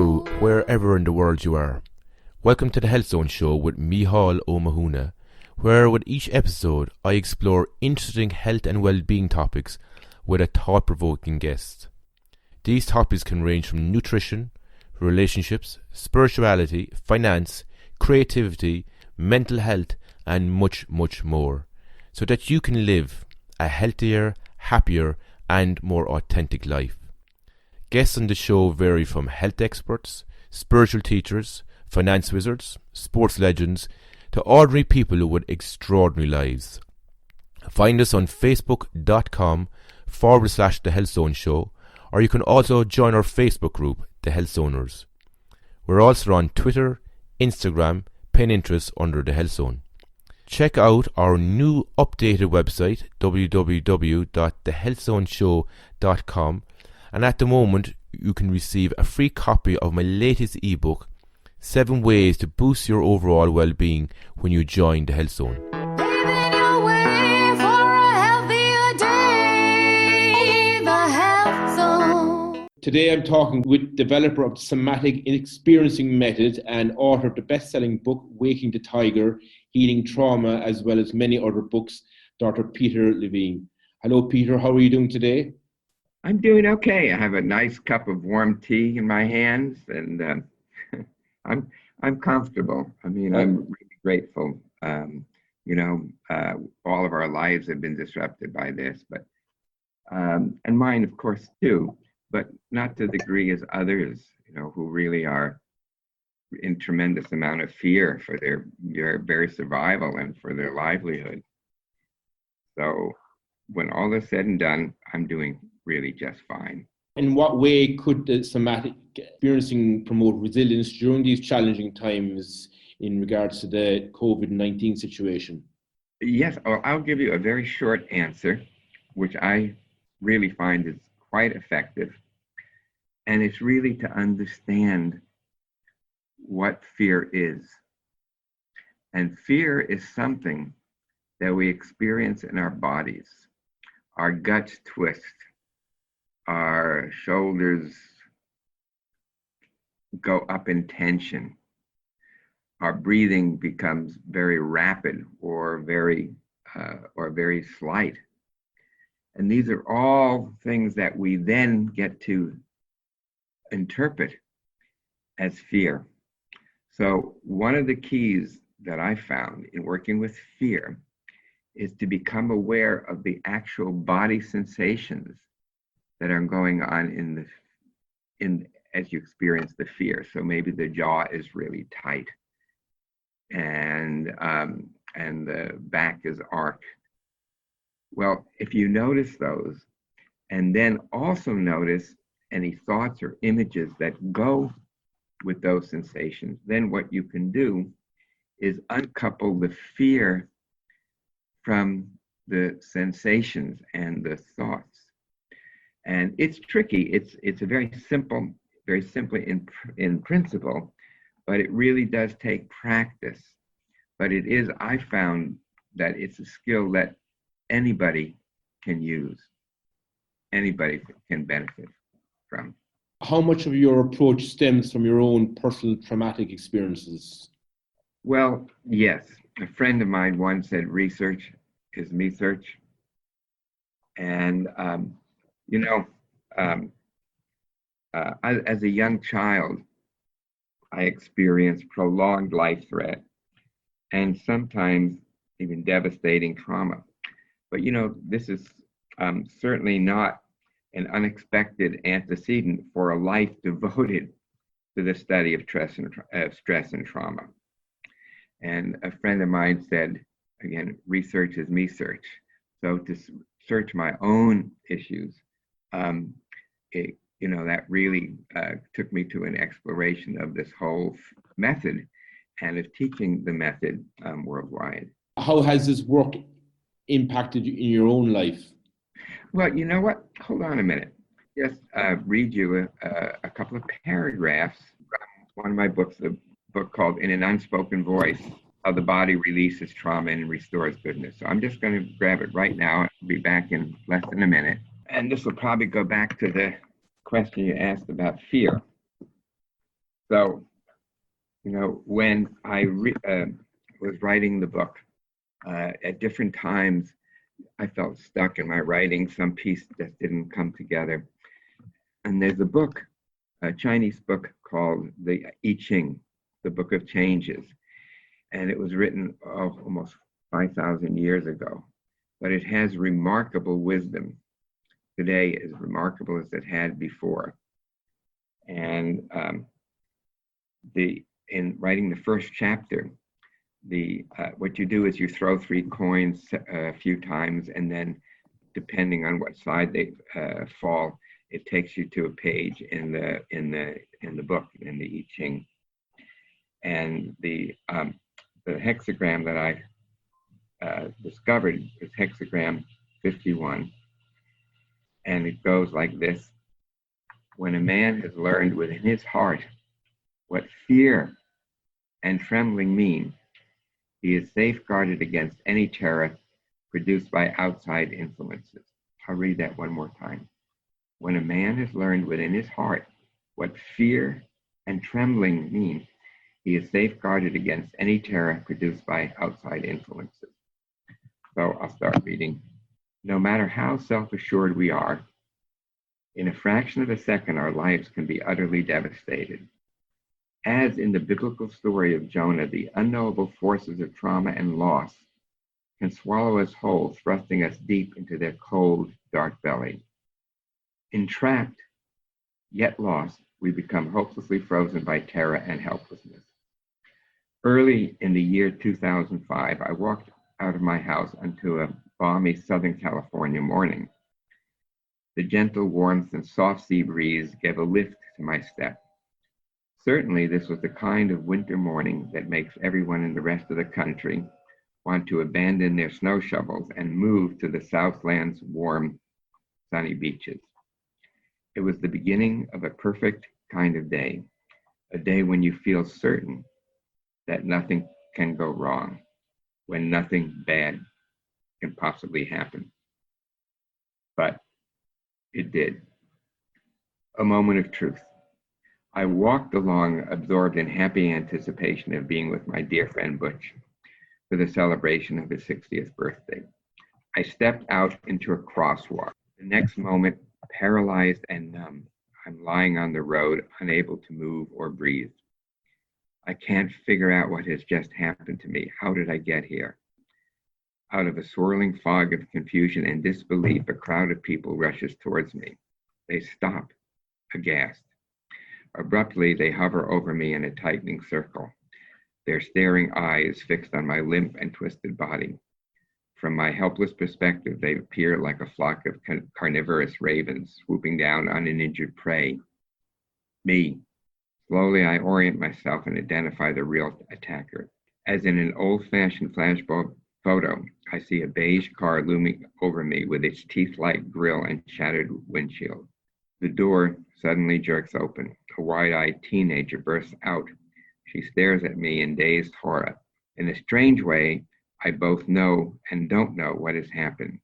you wherever in the world you are. Welcome to the Health Zone Show with Mícheál Ó Mathúna, where with each episode I explore interesting health and well-being topics with a thought-provoking guest. These topics can range from nutrition, relationships, spirituality, finance, creativity, mental health and much, much more, so that you can live a healthier, happier and more authentic life. Guests on the show vary from health experts, spiritual teachers, finance wizards, sports legends, to ordinary people with extraordinary lives. Find us on facebook.com/The Health Zone Show, or you can also join our Facebook group, The Health Zoners. We're also on Twitter, Instagram, Pinterest under The Health Zone. Check out our new updated website, www.thehealthzoneshow.com, and at the moment you can receive a free copy of my latest ebook, 7 Ways to Boost Your Overall Well-Being when you join The Health Zone. Paving your way for a healthier day, The Health Zone. Today I'm talking with developer of the somatic experiencing method and author of the best-selling book, Waking the Tiger, Healing Trauma, as well as many other books, Dr. Peter Levine. Hello, Peter. How are you doing today? I'm doing okay. I have a nice cup of warm tea in my hands, and I'm comfortable. I mean, I'm really grateful. All of our lives have been disrupted by this, but and mine, of course, too, but not to the degree as others, who really are in tremendous amount of fear for their very survival and for their livelihood. So when all is said and done, I'm doing really just fine. In what way could the somatic experiencing promote resilience during these challenging times in regards to the COVID-19 situation? Yes, I'll give you a very short answer, which I really find is quite effective. And it's really to understand what fear is. And fear is something that we experience in our bodies. Our guts twist, our shoulders go up in tension, our breathing becomes very rapid or very slight. And these are all things that we then get to interpret as fear. So one of the keys that I found in working with fear is to become aware of the actual body sensations that are going on as you experience the fear. So maybe the jaw is really tight, and the back is arched. Well, if you notice those, and then also notice any thoughts or images that go with those sensations, then what you can do is uncouple the fear from the sensations and the thoughts. And it's tricky. It's a very simply in principle, but it really does take practice. But I found that it's a skill that anybody can use, anybody can benefit from. How much of your approach stems from your own personal traumatic experiences? Well, yes. A friend of mine once said, research is me search. And, as a young child, I experienced prolonged life threat and sometimes even devastating trauma. But, this is certainly not an unexpected antecedent for a life devoted to the study of stress and trauma. And a friend of mine said, again, research is me search. So to search my own issues, that really took me to an exploration of this whole method and of teaching the method worldwide. How has this work impacted you in your own life? Well, you know what? Hold on a minute. Just read you a couple of paragraphs from one of my books, a book called In an Unspoken Voice, How the Body Releases Trauma and Restores Goodness. So I'm just going to grab it right now. I'll be back in less than a minute. And this will probably go back to the question you asked about fear. So, when I was writing the book, at different times, I felt stuck in my writing. Some piece just didn't come together. And there's a book, a Chinese book called the I Ching, the Book of Changes. And it was written almost 5,000 years ago. But it has remarkable wisdom today, as remarkable as it had before. And in writing the first chapter, what you do is you throw 3 coins a few times, and then depending on what side they fall, it takes you to a page in the book, in the I Ching. And the hexagram that I discovered is hexagram 51, and it goes like this: when a man has learned within his heart what fear and trembling mean, he is safeguarded against any terror produced by outside influences. I'll read that one more time. When a man has learned within his heart what fear and trembling mean, he is safeguarded against any terror produced by outside influences. So I'll start reading. No matter how self-assured we are, in a fraction of a second, our lives can be utterly devastated. As in the biblical story of Jonah, the unknowable forces of trauma and loss can swallow us whole, thrusting us deep into their cold, dark belly. Entrapped, yet lost, we become hopelessly frozen by terror and helplessness. Early in the year 2005, I walked out of my house onto a balmy Southern California morning. The gentle warmth and soft sea breeze gave a lift to my step. Certainly, this was the kind of winter morning that makes everyone in the rest of the country want to abandon their snow shovels and move to the Southland's warm, sunny beaches. It was the beginning of a perfect kind of day, a day when you feel certain that nothing can go wrong, when nothing bad can possibly happen. But it did. A moment of truth. I walked along, absorbed in happy anticipation of being with my dear friend Butch for the celebration of his 60th birthday. I stepped out into a crosswalk. The next moment, paralyzed and numb, I'm lying on the road, unable to move or breathe. I can't figure out what has just happened to me. How did I get here? Out of a swirling fog of confusion and disbelief, a crowd of people rushes towards me. They stop, aghast. Abruptly, they hover over me in a tightening circle, their staring eyes fixed on my limp and twisted body. From my helpless perspective, they appear like a flock of carnivorous ravens swooping down on an injured prey. Me. Slowly, I orient myself and identify the real attacker. As in an old-fashioned flashbulb photo, I see a beige car looming over me with its teeth-like grille and shattered windshield. The door suddenly jerks open. A wide-eyed teenager bursts out. She stares at me in dazed horror. In a strange way, I both know and don't know what has happened.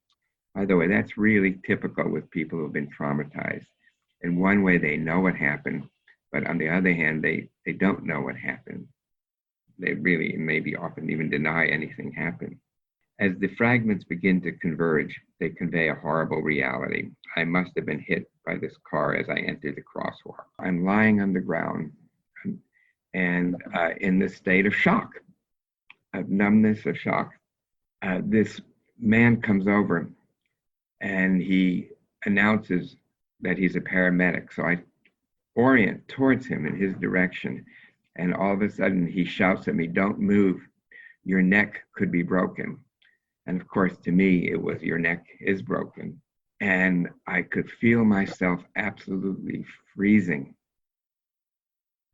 By the way, that's really typical with people who've been traumatized. In one way, they know what happened, but on the other hand, they don't know what happened. They really maybe often even deny anything happened. As the fragments begin to converge, they convey a horrible reality. I must have been hit by this car as I entered the crosswalk. I'm lying on the ground and in this state of shock, of numbness, of shock. This man comes over and he announces that he's a paramedic. So I orient towards him in his direction. And all of a sudden he shouts at me, "Don't move, your neck could be broken." And of course, to me, it was, "Your neck is broken." And I could feel myself absolutely freezing.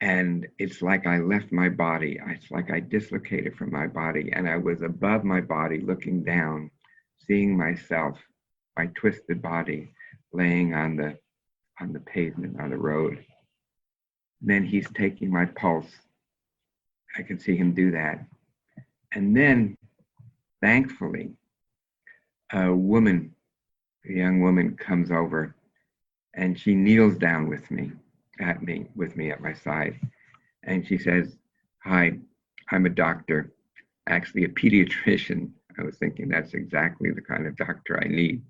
And it's like I left my body. It's like I dislocated from my body. And I was above my body looking down, seeing myself, my twisted body, laying on the pavement, on the road. And then he's taking my pulse. I can see him do that. And then, thankfully, a young woman comes over and she kneels down with me at my side. And she says, "Hi, I'm a doctor, actually a pediatrician." I was thinking that's exactly the kind of doctor I need.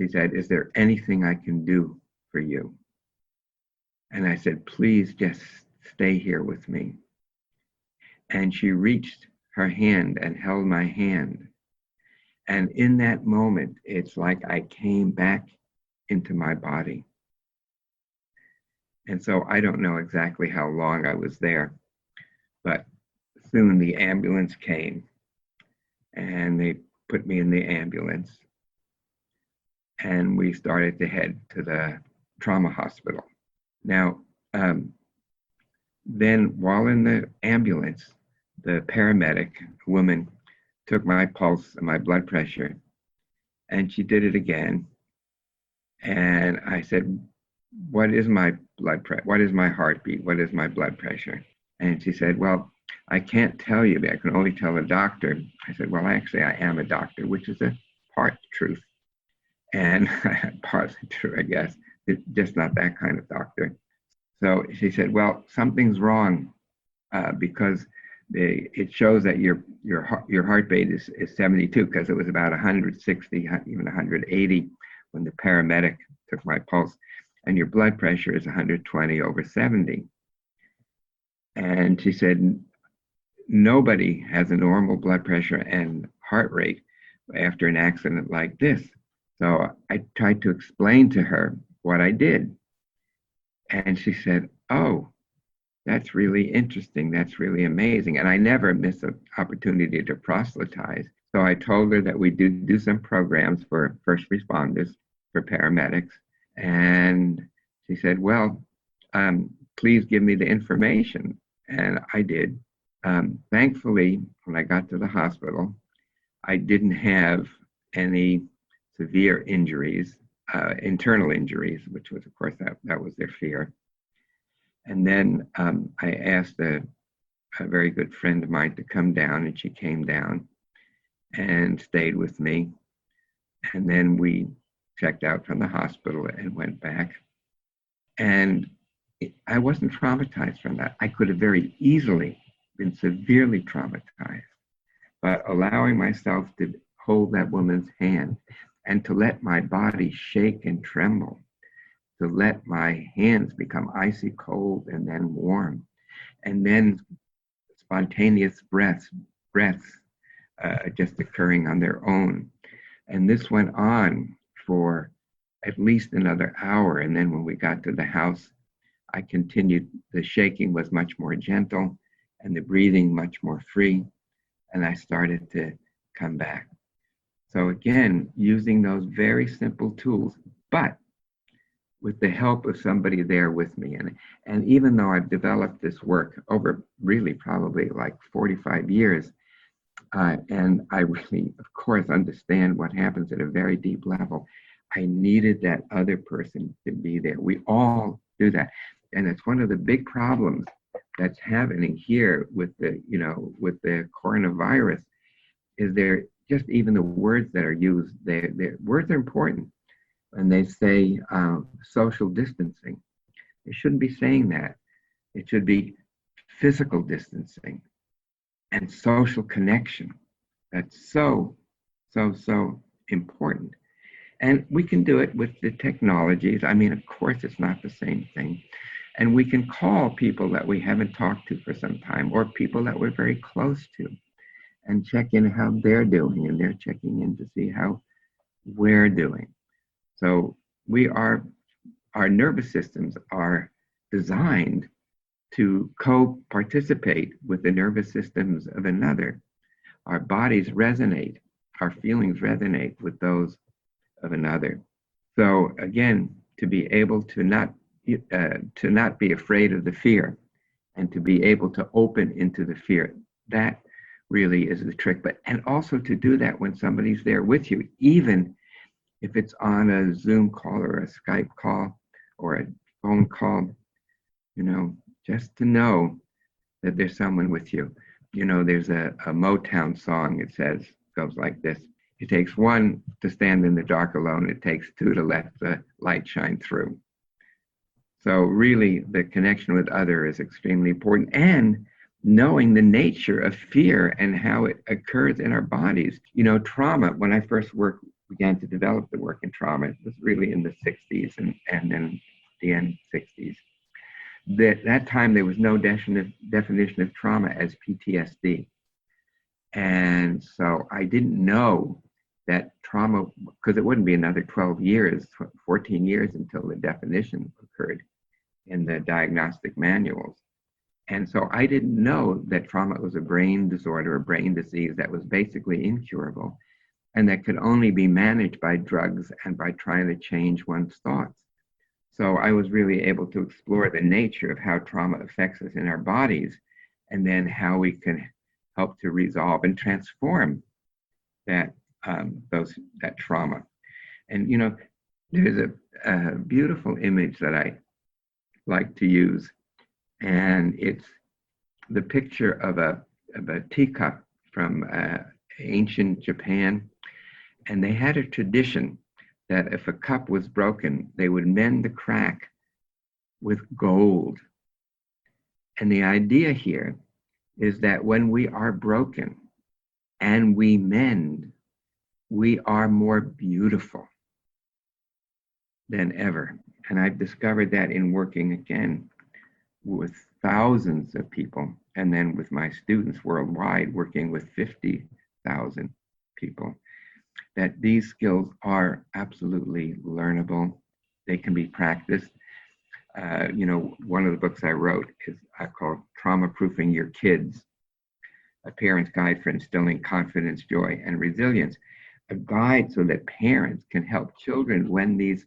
She said, "Is there anything I can do for you?" And I said, "Please just stay here with me." And she reached her hand and held my hand. And in that moment, it's like I came back into my body. And so I don't know exactly how long I was there, but soon the ambulance came and they put me in the ambulance and we started to head to the trauma hospital. Now, then while in the ambulance, the paramedic, a woman, took my pulse and my blood pressure, and she did it again. And I said, "What is my blood pressure? What is my heartbeat? What is my blood pressure?" And she said, "Well, I can't tell you. I can only tell a doctor." I said, "Well, actually, I am a doctor," which is a part truth. And partly true, I guess. It's just not that kind of doctor. So she said, "Well, something's wrong because it shows that your heart rate is 72, because it was about 160, even 180 when the paramedic took my pulse, and your blood pressure is 120 over 70." And she said, "Nobody has a normal blood pressure and heart rate after an accident like this." So I tried to explain to her what I did. And she said, "Oh, that's really interesting. That's really amazing." And I never miss an opportunity to proselytize. So I told her that we do some programs for first responders, for paramedics. And she said, "Well, please give me the information." And I did. Thankfully, when I got to the hospital, I didn't have any severe injuries, internal injuries, which was, of course, that was their fear. And then I asked a very good friend of mine to come down, and she came down and stayed with me. And then we checked out from the hospital and went back. And I wasn't traumatized from that. I could have very easily been severely traumatized, but allowing myself to hold that woman's hand and to let my body shake and tremble, to let my hands become icy cold and then warm, and then spontaneous breaths just occurring on their own. And this went on for at least another hour. And then when we got to the house, I continued. The shaking was much more gentle and the breathing much more free. And I started to come back. So again, using those very simple tools, but with the help of somebody there with me. And even though I've developed this work over really probably like 45 years, and I really, of course, understand what happens at a very deep level, I needed that other person to be there. We all do that. And it's one of the big problems that's happening here with the coronavirus, is there just even the words that are used, their words are important. And they say social distancing. They shouldn't be saying that. It should be physical distancing and social connection. That's so important. And we can do it with the technologies. I mean, of course, it's not the same thing. And we can call people that we haven't talked to for some time, or people that we're very close to, and check in how they're doing, and they're checking in to see how we're doing. So our nervous systems are designed to co-participate with the nervous systems of another. Our bodies resonate, our feelings resonate with those of another. So again, to be able to not be afraid of the fear, and to be able to open into the fear, that really is the trick. And also to do that when somebody's there with you, even if it's on a Zoom call or a Skype call or a phone call, just to know that there's someone with you. There's a Motown song, it goes like this: "It takes one to stand in the dark alone. It takes two to let the light shine through." So really, the connection with other is extremely important, and knowing the nature of fear and how it occurs in our bodies. You know, trauma, when I first began to develop the work in trauma, it was really in the 60s and then the end 60s. That time there was no definition of trauma as PTSD. And so I didn't know that trauma, because it wouldn't be another 12 years, 14 years until the definition occurred in the diagnostic manuals. And so I didn't know that trauma was a brain disorder, a brain disease that was basically incurable and that could only be managed by drugs and by trying to change one's thoughts. So I was really able to explore the nature of how trauma affects us in our bodies, and then how we can help to resolve and transform that trauma. And you know, there's a beautiful image that I like to use, and it's the picture of a teacup from ancient Japan, and they had a tradition that if a cup was broken, they would mend the crack with gold. And the idea here is that when we are broken and we mend, we are more beautiful than ever. And I've discovered that in working again with thousands of people, and then with my students worldwide, working with 50,000 people, that these skills are absolutely learnable. They can be practiced. You know, one of the books I wrote is called Trauma Proofing Your Kids, a parent's guide for instilling confidence, joy, and resilience. A guide so that parents can help children when these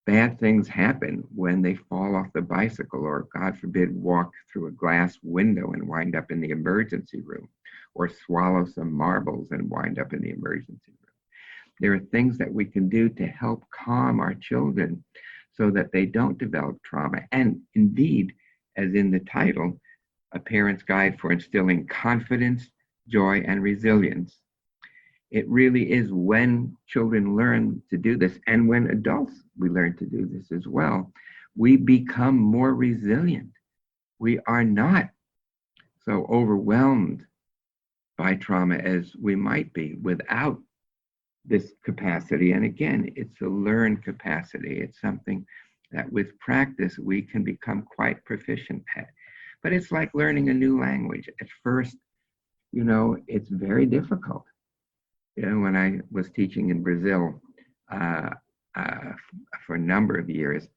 bad things happen, when they fall off the bicycle, or God forbid, walk through a glass window and wind up in the emergency room, or swallow some marbles and wind up in the emergency room. There are things that we can do to help calm our children so that they don't develop trauma. And indeed, as in the title, A Parent's Guide for Instilling Confidence, Joy, and Resilience. It really is when children learn to do this, and when adults we learn to do this as well, we become more resilient. We are not so overwhelmed by trauma as we might be without this capacity. And again, it's a learned capacity. It's something that with practice we can become quite proficient at. But it's like learning a new language. At first, you know, it's very difficult. You know, when I was teaching in Brazil for a number of years,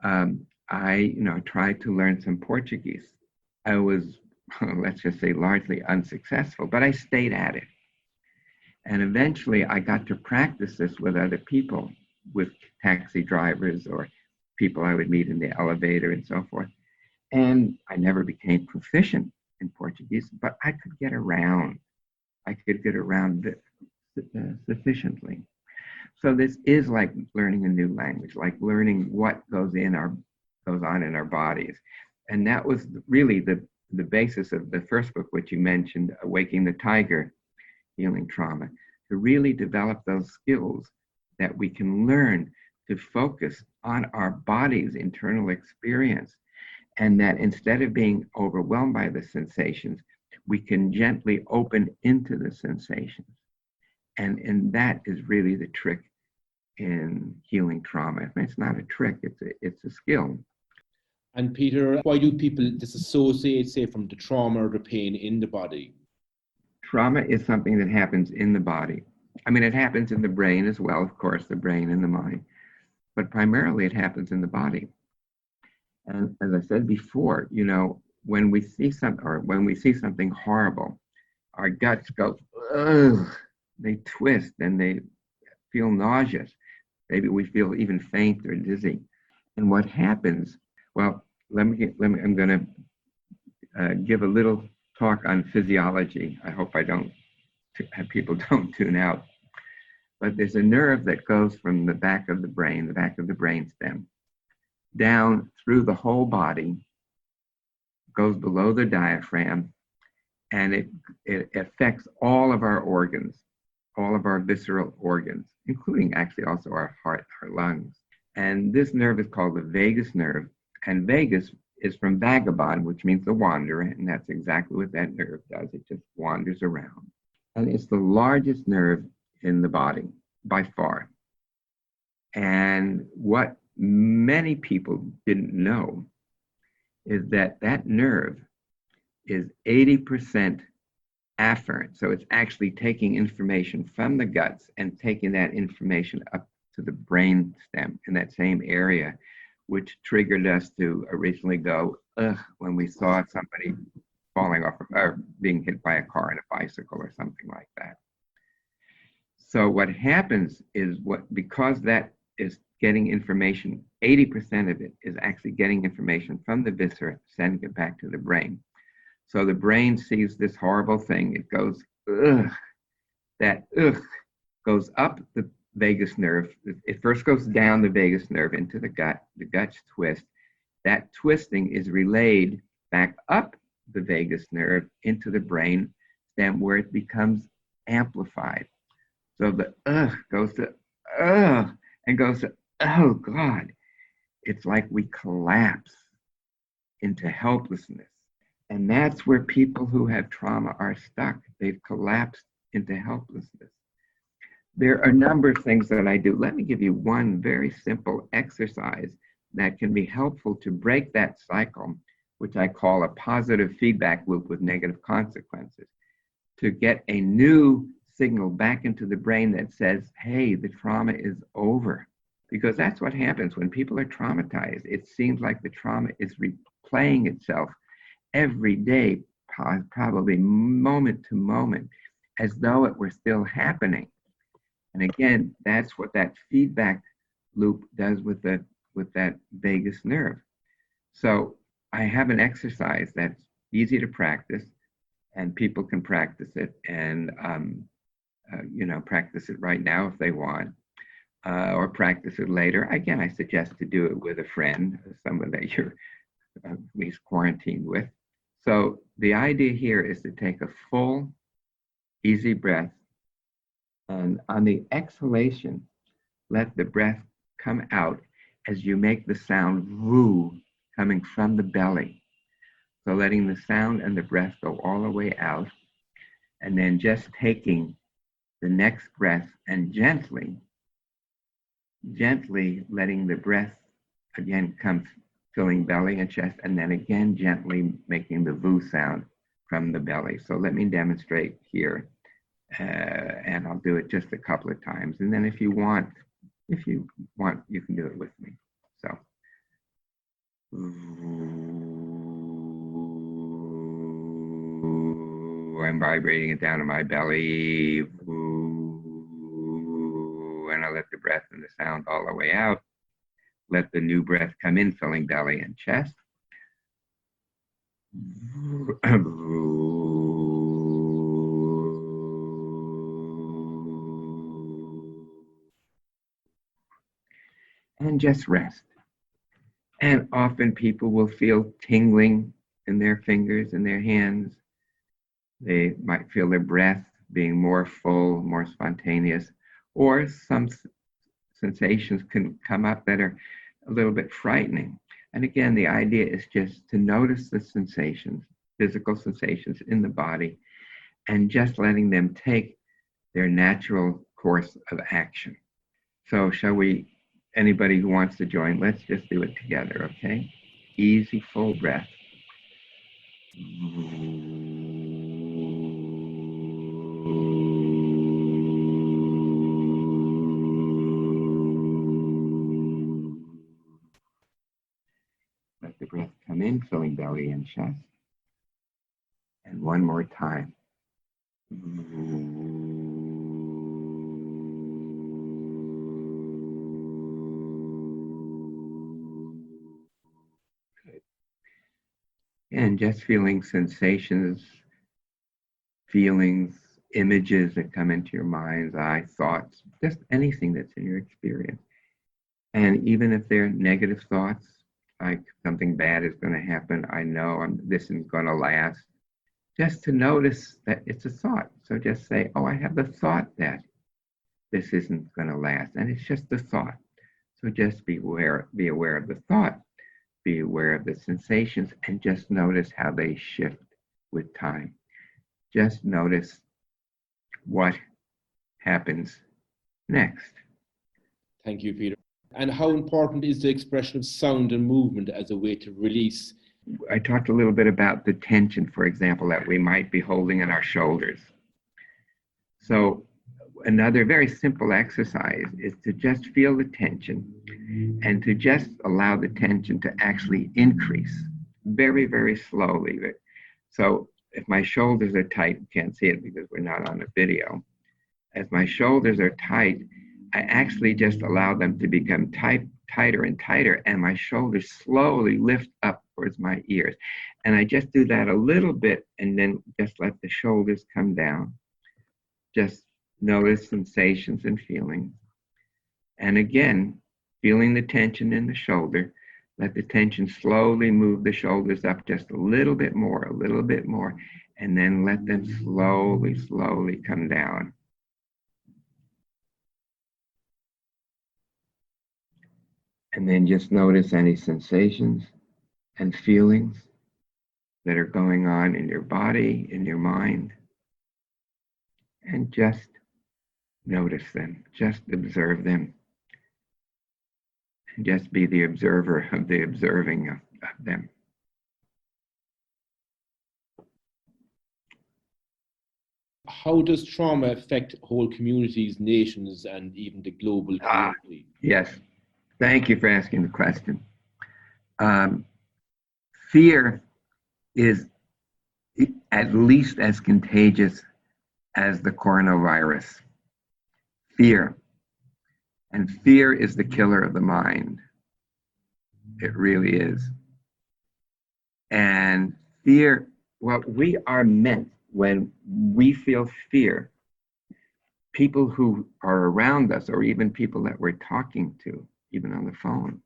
I tried to learn some Portuguese. I was, let's just say, largely unsuccessful, but I stayed at it. And eventually I got to practice this with other people, with taxi drivers or people I would meet in the elevator and so forth. And I never became proficient in Portuguese, but I could get around. I could get around sufficiently. So this is like learning a new language, like learning what goes on in our bodies. And that was really the basis of the first book, which you mentioned, Awaking the Tiger, Healing Trauma, to really develop those skills that we can learn to focus on our body's internal experience. And that instead of being overwhelmed by the sensations, we can gently open into the sensations. And that is really the trick in healing trauma. I mean, it's not a trick, it's a skill. And Peter, why do people disassociate, say, from the trauma or the pain in the body? Trauma is something that happens in the body. I mean, it happens in the brain as well, of course, the brain and the mind, but primarily it happens in the body. And as I said before, you know, when we see something horrible, our guts go, ugh, they twist and they feel nauseous. Maybe we feel even faint or dizzy. And what happens? Well, I'm going to give a little talk on physiology. I hope people don't tune out. But there's a nerve that goes from the back of the brainstem, down through the whole body, goes below the diaphragm, and it affects all of our organs, all of our visceral organs, including actually also our heart, our lungs. And this nerve is called the vagus nerve. And vagus is from vagabond, which means the wanderer, and that's exactly what that nerve does. It just wanders around. And it's the largest nerve in the body by far. And what many people didn't know is that that nerve is 80% afferent. So it's actually taking information from the guts and taking that information up to the brain stem in that same area, which triggered us to originally go, ugh, when we saw somebody falling off or being hit by a car on a bicycle or something like that. So what happens is because that is getting information, 80% of it is actually getting information from the viscera, sending it back to the brain. So the brain sees this horrible thing. It goes, ugh. That ugh goes up the vagus nerve. It first goes down the vagus nerve into the gut. The guts twist. That twisting is relayed back up the vagus nerve into the brain stem where it becomes amplified. So the goes to and goes to, oh God. It's like we collapse into helplessness. And that's where people who have trauma are stuck. They've collapsed into helplessness. There are a number of things that I do. Let me give you one very simple exercise that can be helpful to break that cycle, which I call a positive feedback loop with negative consequences, to get a new signal back into the brain that says, hey, the trauma is over. Because that's what happens when people are traumatized. It seems like the trauma is replaying itself every day, probably moment to moment, as though it were still happening. And again, that's what that feedback loop does with that vagus nerve. So I have an exercise that's easy to practice, and people can practice it, and practice it right now if they want, or practice it later. Again, I suggest to do it with a friend, someone that you're at least quarantined with. So the idea here is to take a full, easy breath, and on the exhalation, let the breath come out as you make the sound woo coming from the belly. So letting the sound and the breath go all the way out, and then just taking the next breath and gently letting the breath again come, filling belly and chest, and then again gently making the voo sound from the belly. So let me demonstrate here, and I'll do it just a couple of times. And then if you want, you can do it with me. So. I'm vibrating it down to my belly. And I let the breath and the sound all the way out. Let the new breath come in, filling belly and chest. And just rest. And often people will feel tingling in their fingers and their hands. They might feel their breath being more full, more spontaneous, or some sensations can come up that are a little bit frightening. And again, the idea is just to notice the sensations, physical sensations in the body, and just letting them take their natural course of action. So shall we, anybody who wants to join, let's just do it together, okay? Easy, full breath. Let the breath come in, filling belly and chest. And one more time. Good. And just feeling sensations, feelings, images that come into your mind's eye, thoughts, just anything that's in your experience. And even if they're negative thoughts, like something bad is going to happen, I know this isn't going to last, just to notice that it's a thought. So just say, oh, I have the thought that this isn't going to last. And it's just a thought. So just be aware of the thought. be aware of the sensations and just notice how they shift with time. Just notice what happens next. Thank you, Peter. And how important is the expression of sound and movement as a way to release? I talked a little bit about the tension, for example, that we might be holding in our shoulders. So another very simple exercise is to just feel the tension and to just allow the tension to actually increase very, very slowly. So if my shoulders are tight, you can't see it because we're not on a video. As my shoulders are tight, I actually just allow them to become tighter and tighter, and my shoulders slowly lift up towards my ears. And I just do that a little bit and then just let the shoulders come down. Just notice sensations and feelings. And again, feeling the tension in the shoulder, let the tension slowly move the shoulders up just a little bit more, and then let them slowly, slowly come down. And then just notice any sensations and feelings that are going on in your body, in your mind. And just notice them, just observe them. And just be the observer of the observing of them. How does trauma affect whole communities, nations, and even the global community? Yes. Thank you for asking the question. Fear is at least as contagious as the coronavirus. Fear. And fear is the killer of the mind. It really is. And fear, well, we are meant, when we feel fear, people who are around us, or even people that we're talking to, even on the phone,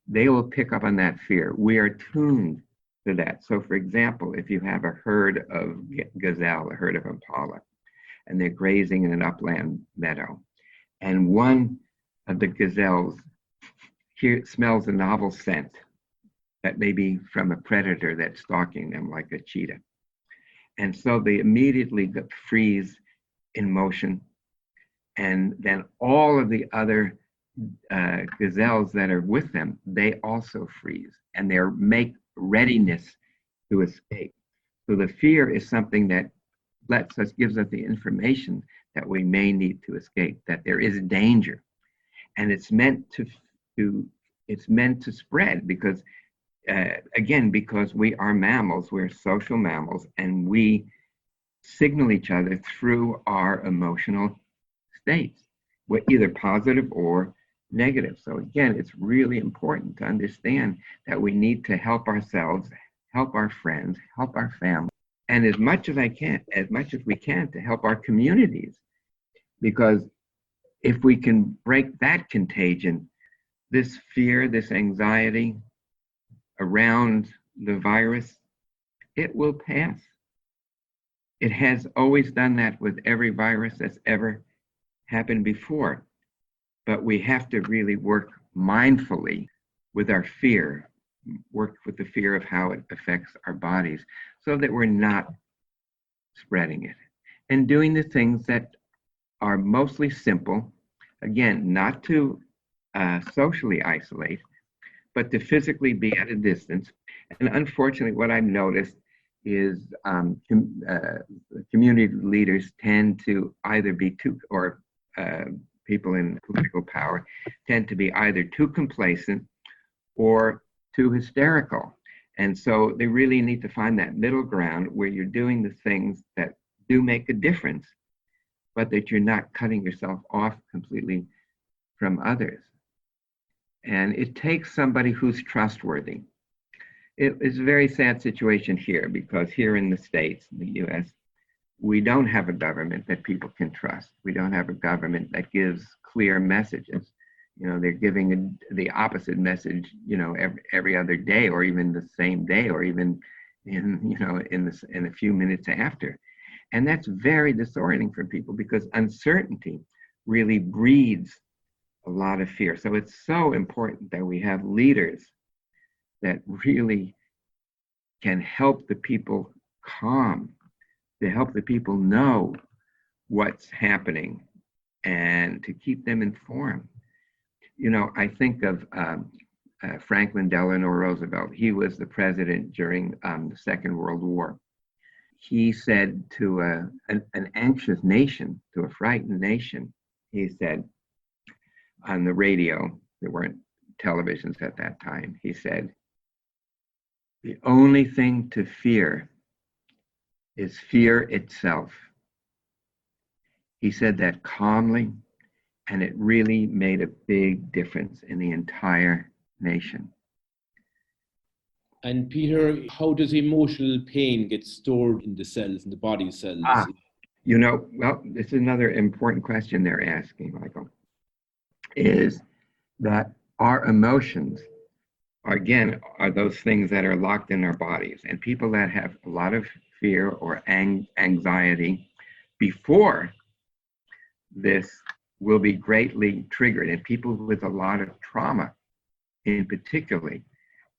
they will pick up on that fear. We are tuned to that. So for example, if you have a herd of gazelle, a herd of impala, and they're grazing in an upland meadow, and one of the gazelles smells a novel scent that may be from a predator that's stalking them, like a cheetah. And so they immediately freeze in motion. And then all of the other gazelles that are with them, they also freeze, and they make readiness to escape. So the fear is something that gives us the information that we may need to escape, that there is danger. And it's meant to spread because, again, because we are mammals, we're social mammals, and we signal each other through our emotional states, either positive or negative. So again, it's really important to understand that we need to help ourselves, help our friends, help our family, and as much as we can to help our communities. Because if we can break that contagion, this fear, this anxiety around the virus, it will pass. It has always done that with every virus that's ever happened before. But we have to really work mindfully with our fear, work with the fear of how it affects our bodies, so that we're not spreading it. And doing the things that are mostly simple, again, not to socially isolate, but to physically be at a distance. And unfortunately, what I've noticed is community leaders tend to either be people in political power tend to be either too complacent or too hysterical. And so they really need to find that middle ground where you're doing the things that do make a difference, but that you're not cutting yourself off completely from others. And it takes somebody who's trustworthy. It's a very sad situation here, because here in the States, in the US, we don't have a government that people can trust. We don't have a government that gives clear messages. You know, they're giving the opposite message, you know, every other day, or even the same day, or even in a few minutes after. And that's very disorienting for people, because uncertainty really breeds a lot of fear. So it's so important that we have leaders that really can help the people calm, to help the people know what's happening and to keep them informed. You know, I think of Franklin Delano Roosevelt. He was the president during the Second World War. He said to an anxious nation, to a frightened nation, he said on the radio, there weren't televisions at that time, he said, the only thing to fear is fear itself. He said that calmly, and it really made a big difference in the entire nation. And Peter, how does emotional pain get stored in the cells, in the body cells? You know, well, this is another important question they're asking, Michael, is that our emotions, again, are those things that are locked in our bodies. And people that have a lot of fear or anxiety before this will be greatly triggered. And people with a lot of trauma, in particular,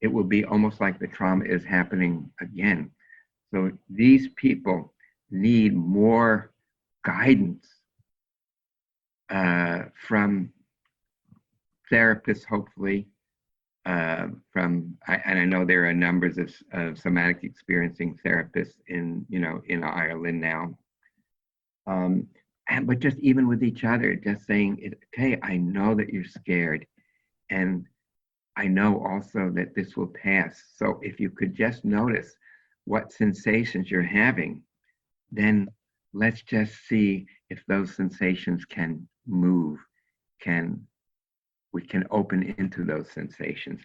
it will be almost like the trauma is happening again. So these people need more guidance from therapists, hopefully, and I know there are numbers of somatic experiencing therapists in Ireland now. But just even with each other, just saying, okay, I know that you're scared, and I know also that this will pass. So if you could just notice what sensations you're having, then let's just see if those sensations can move, we can open into those sensations.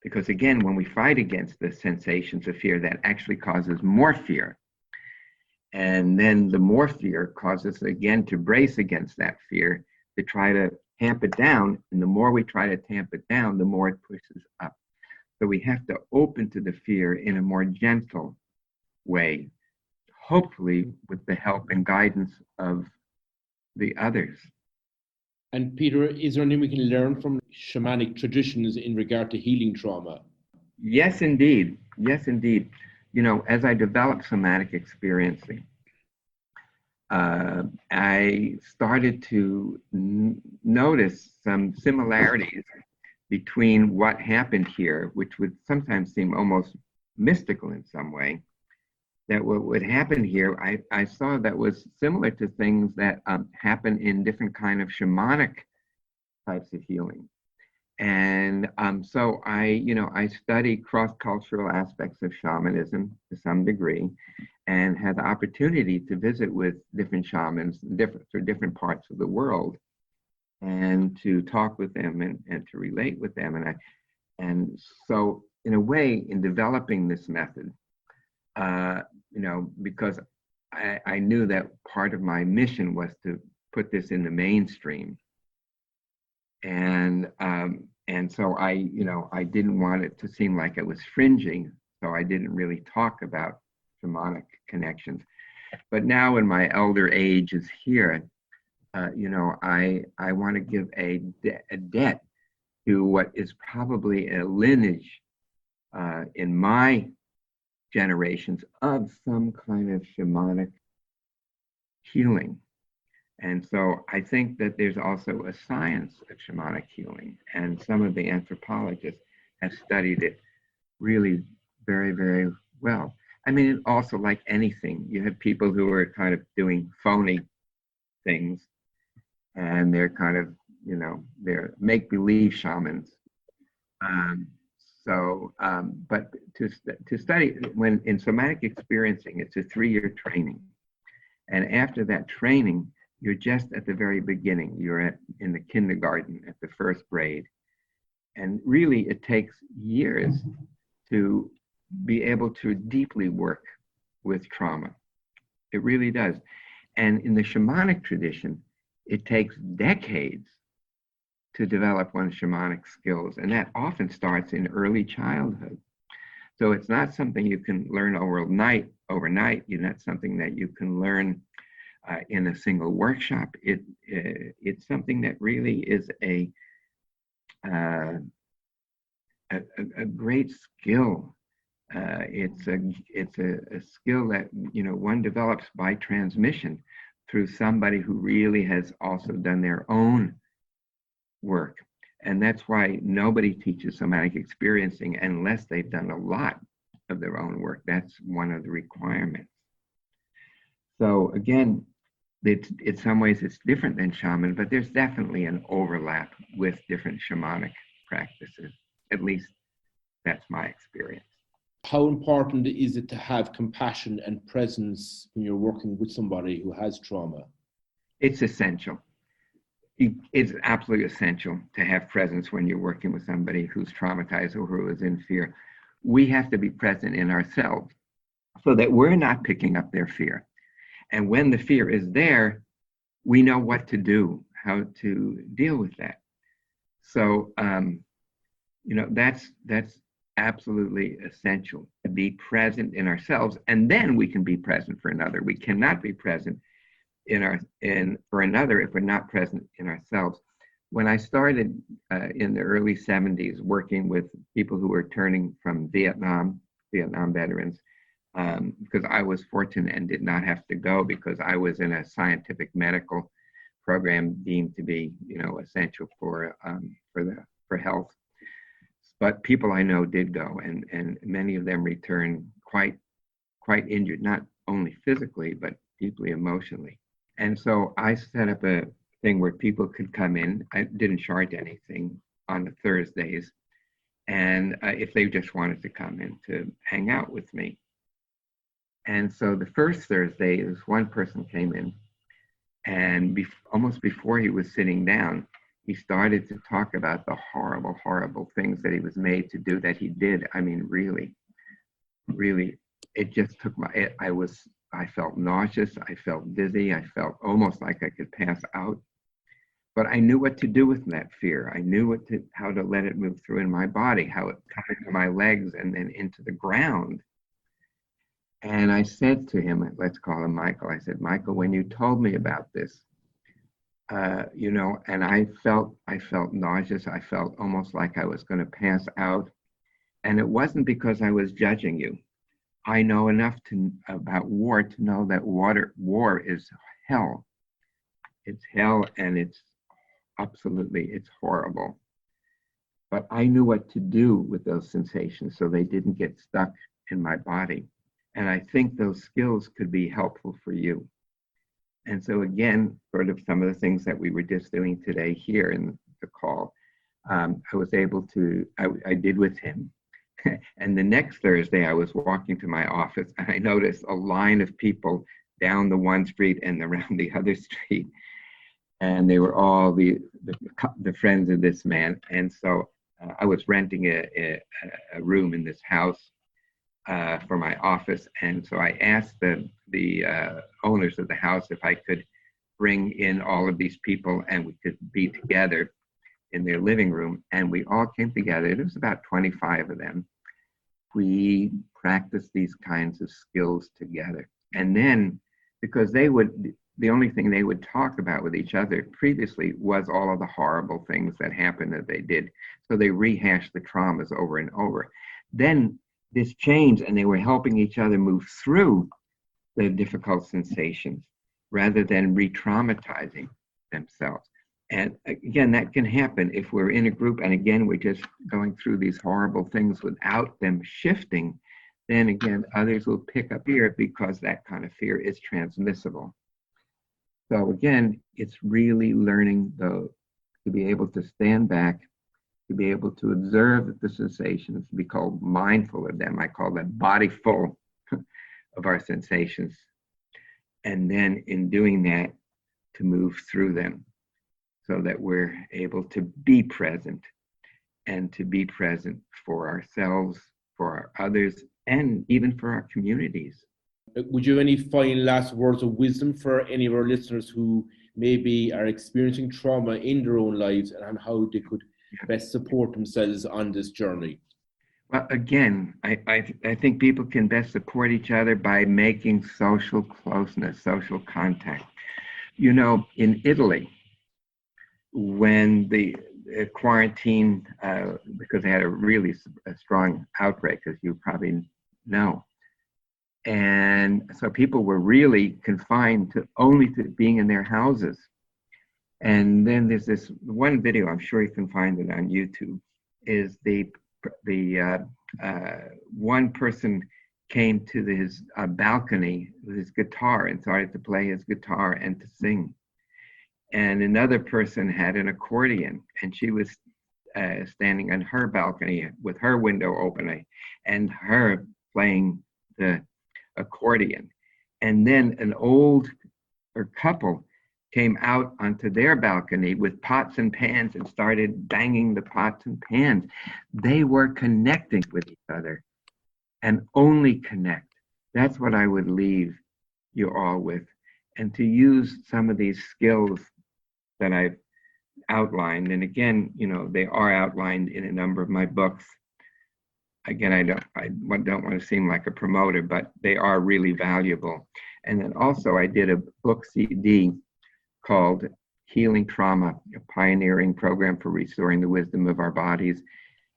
Because again, when we fight against the sensations of fear, that actually causes more fear. And then the more fear causes, again, to brace against that fear, to try to tamp it down. And the more we try to tamp it down, the more it pushes up. So we have to open to the fear in a more gentle way, hopefully with the help and guidance of the others. And Peter, is there anything we can learn from shamanic traditions in regard to healing trauma? Yes, indeed. Yes, indeed. You know, as I developed somatic experiencing, I started to notice some similarities between what happened here, which would sometimes seem almost mystical in some way, that what would happen here, I saw that was similar to things that happen in different kind of shamanic types of healing. And so I study cross-cultural aspects of shamanism to some degree, and had the opportunity to visit with different shamans for different parts of the world, and to talk with them and to relate with them. And so in a way, in developing this method, because I knew that part of my mission was to put this in the mainstream. And so I didn't want it to seem like it was fringing, so I didn't really talk about shamanic connections. But now in my elder age is here, I want to give a debt to what is probably a lineage in my generations of some kind of shamanic healing. And so I think that there's also a science of shamanic healing, and some of the anthropologists have studied it really very, very well. I mean, also like anything, you have people who are kind of doing phony things, and they're kind of, they're make-believe shamans. But to study, when in somatic experiencing, it's a 3-year training. And after that training, you're just at the very beginning. You're in the kindergarten, at the first grade. And really, it takes years to be able to deeply work with trauma. It really does. And in the shamanic tradition, it takes decades to develop one's shamanic skills. And that often starts in early childhood. So it's not something you can learn overnight. It's not something that you can learn in a single workshop. It's something that really is a a great skill. It's a skill that, you know, one develops by transmission through somebody who really has also done their own work. And that's why nobody teaches somatic experiencing unless they've done a lot of their own work. That's one of the requirements. So again, in some ways it's different than shaman, but there's definitely an overlap with different shamanic practices. At least that's my experience. How important is it to have compassion and presence when you're working with somebody who has trauma? It's essential. It's absolutely essential to have presence when you're working with somebody who's traumatized or who is in fear. We have to be present in ourselves so that we're not picking up their fear. And when the fear is there, we know what to do, how to deal with that. So, you know, that's absolutely essential to be present in ourselves, and then we can be present for another. We cannot be present for another if we're not present in ourselves. When I started in the early 70s working with people who were returning from Vietnam veterans, because I was fortunate and did not have to go because I was in a scientific medical program deemed to be, you know, essential for health. But people I know did go, and many of them returned quite injured, not only physically, but deeply emotionally. And so I set up a thing where people could come in. I didn't charge anything on the Thursdays. And if they just wanted to come in to hang out with me. And so the first Thursday, this one person came in, and almost before he was sitting down, he started to talk about the horrible, horrible things that he was made to do, that he did. I mean, really, really, it just took I felt nauseous, I felt dizzy, I felt almost like I could pass out. But I knew what to do with that fear. I knew how to let it move through in my body, how it come into my legs and then into the ground. And I said to him, let's call him Michael, I said, Michael, when you told me about this, you know, and I felt nauseous. I felt almost like I was going to pass out. And it wasn't because I was judging you. I know enough about war to know that war is hell. It's hell, and it's horrible. But I knew what to do with those sensations so they didn't get stuck in my body. And I think those skills could be helpful for you. And so again, sort of some of the things that we were just doing today here in the call, I was able to, I did with him. And the next Thursday, I was walking to my office and I noticed a line of people down the one street and around the other street. And they were all the friends of this man. And so I was renting a room in this house for my office. And so I asked the owners of the house if I could bring in all of these people and we could be together in their living room. And we all came together. There was about 25 of them. We practiced these kinds of skills together. And then, because the only thing they would talk about with each other previously was all of the horrible things that happened that they did. So they rehashed the traumas over and over. Then this changed, and they were helping each other move through the difficult sensations rather than re-traumatizing themselves. And again, that can happen if we're in a group and again, we're just going through these horrible things without them shifting. Then again, others will pick up fear because that kind of fear is transmissible. So again, it's really learning though to be able to stand back, to be able to observe the sensations, to be called mindful of them. I call them body full of our sensations. And then in doing that, to move through them so that we're able to be present and to be present for ourselves, for our others, and even for our communities. Would you have any final last words of wisdom for any of our listeners who maybe are experiencing trauma in their own lives and how they could best support themselves on this journey? Well, again, I think people can best support each other by making social closeness, social contact. You know, in Italy, when the quarantined because they had a really strong outbreak, as you probably know. And so people were really confined to only to being in their houses. And then there's this one video, I'm sure you can find it on YouTube, is the one person came to his balcony with his guitar and started to play his guitar and to sing. And another person had an accordion, and she was standing on her balcony with her window open and her playing the accordion. And then an older couple came out onto their balcony with pots and pans and started banging the pots and pans. They were connecting with each other, and only connect. That's what I would leave you all with. And to use some of these skills that I've outlined, and again, they are outlined in a number of my books. Again, I don't want to seem like a promoter, but they are really valuable. And then also I did a book CD called Healing Trauma, a pioneering program for restoring the wisdom of our bodies.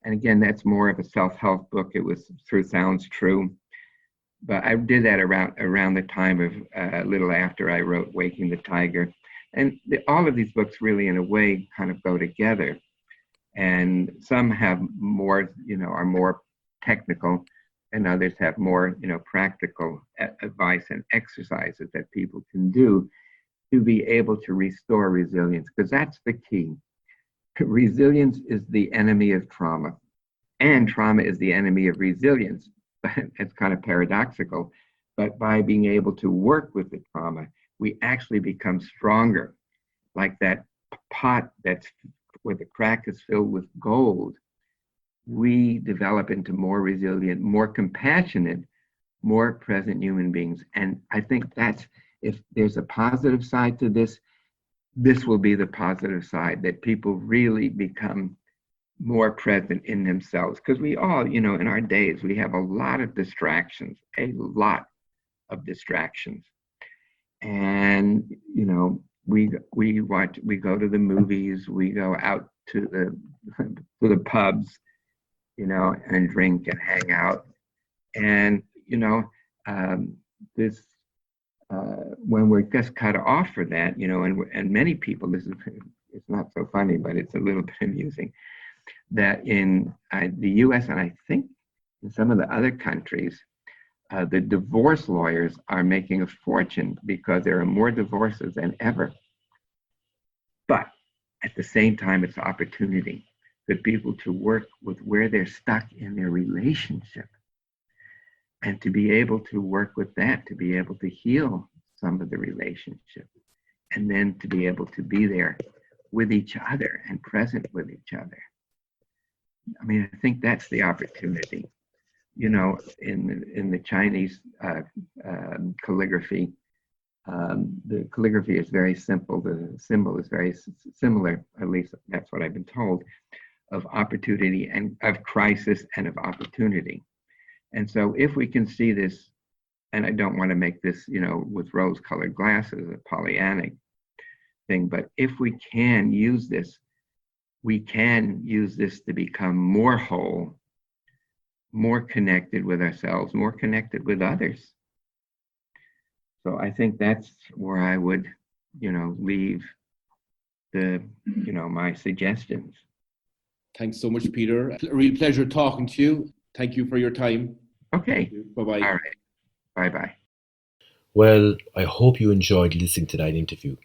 And again, that's more of a self-help book. It was through Sounds True. But I did that around the time of a little after I wrote Waking the Tiger. And all of these books really, in a way, kind of go together. And some have more, are more technical, and others have more, practical advice and exercises that people can do to be able to restore resilience, because that's the key. Resilience is the enemy of trauma, and trauma is the enemy of resilience. It's kind of paradoxical, but by being able to work with the trauma, we actually become stronger. Like that pot where the crack is filled with gold, we develop into more resilient, more compassionate, more present human beings. And I think that's, if there's a positive side to this, this will be the positive side, that people really become more present in themselves. Because we all, in our days, we have a lot of distractions, And, we go to the movies, we go out to the pubs, and drink and hang out. And, when we're just cut off for that, and many people, it's not so funny, but it's a little bit amusing, that in the US, and I think in some of the other countries, the divorce lawyers are making a fortune because there are more divorces than ever. But at the same time, it's opportunity for people to work with where they're stuck in their relationship, and to be able to work with that, to be able to heal some of the relationship, and then to be able to be there with each other and present with each other. I mean, I think that's the opportunity. In the Chinese calligraphy, the calligraphy is very simple. The symbol is very similar, at least that's what I've been told, of opportunity and of crisis and of opportunity. And so if we can see this, and I don't want to make this, with rose-colored glasses, a Pollyannic thing, but if we can use this, we can use this to become more whole, more connected with ourselves, more connected with others. So I think that's where I would, leave my suggestions. Thanks so much, Peter. A real pleasure talking to you. Thank you for your time. Okay. Bye-bye. All right. Bye-bye. Well, I hope you enjoyed listening to that interview.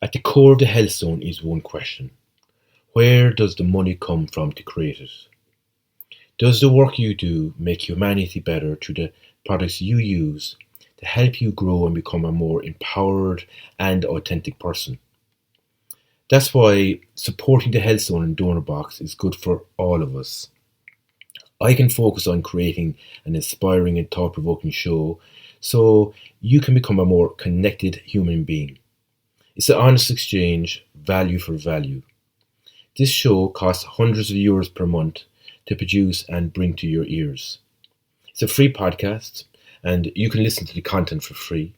At the core of the Health Zone is one question. Where does the money come from to create it? Does the work you do make humanity better through the products you use to help you grow and become a more empowered and authentic person? That's why supporting the Health Zone and Donor Box is good for all of us. I can focus on creating an inspiring and thought-provoking show so you can become a more connected human being. It's an honest exchange, value for value. This show costs hundreds of euros per month to produce and bring to your ears. It's a free podcast, and you can listen to the content for free.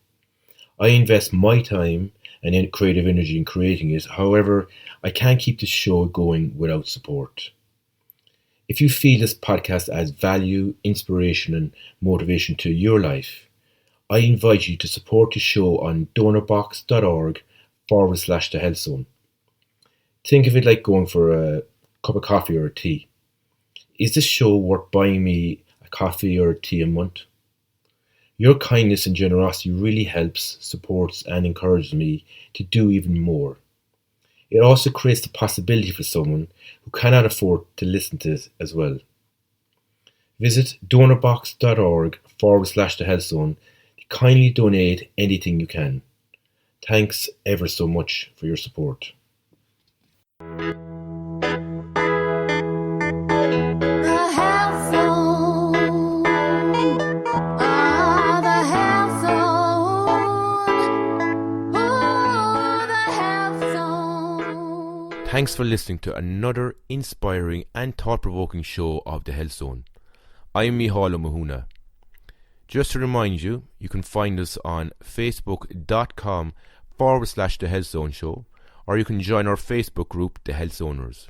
I invest my time and creative energy in creating it. However, I can't keep this show going without support. If you feel this podcast adds value, inspiration, and motivation to your life, I invite you to support the show on donorbox.org/The Health Zone. Think of it like going for a cup of coffee or a tea. Is this show worth buying me a coffee or a tea a month? Your kindness and generosity really helps, supports, and encourages me to do even more. It also creates the possibility for someone who cannot afford to listen to it as well. Visit donorbox.org/The Health Zone to kindly donate anything you can. Thanks ever so much for your support. The health zone. Ah, the health zone. Ooh, the health zone. Thanks for listening to another inspiring and thought-provoking show of The Health Zone. I'm Mícheál Ó Mathúna. Just to remind you, you can find us on facebook.com/The Health Zone Show, or you can join our Facebook group, The Health Zoners.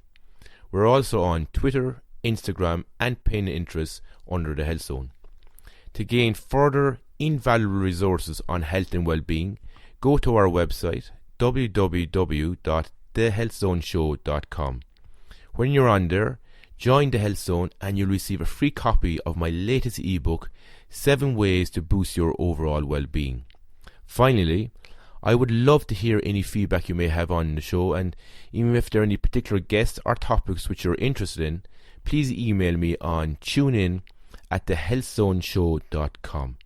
We're also on Twitter, Instagram, and Pinterest under The Health Zone. To gain further invaluable resources on health and well-being, go to our website www.thehealthzoneshow.com. When you're on there, join The Health Zone and you'll receive a free copy of my latest ebook, 7 Ways to Boost Your Overall Well-Being. Finally, I would love to hear any feedback you may have on the show, and even if there are any particular guests or topics which you're interested in, please email me on tunein@thehealthzoneshow.com.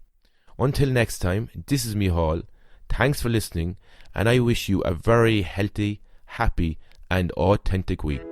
Until next time, this is Mícheál. Thanks for listening, and I wish you a very healthy, happy, and authentic week.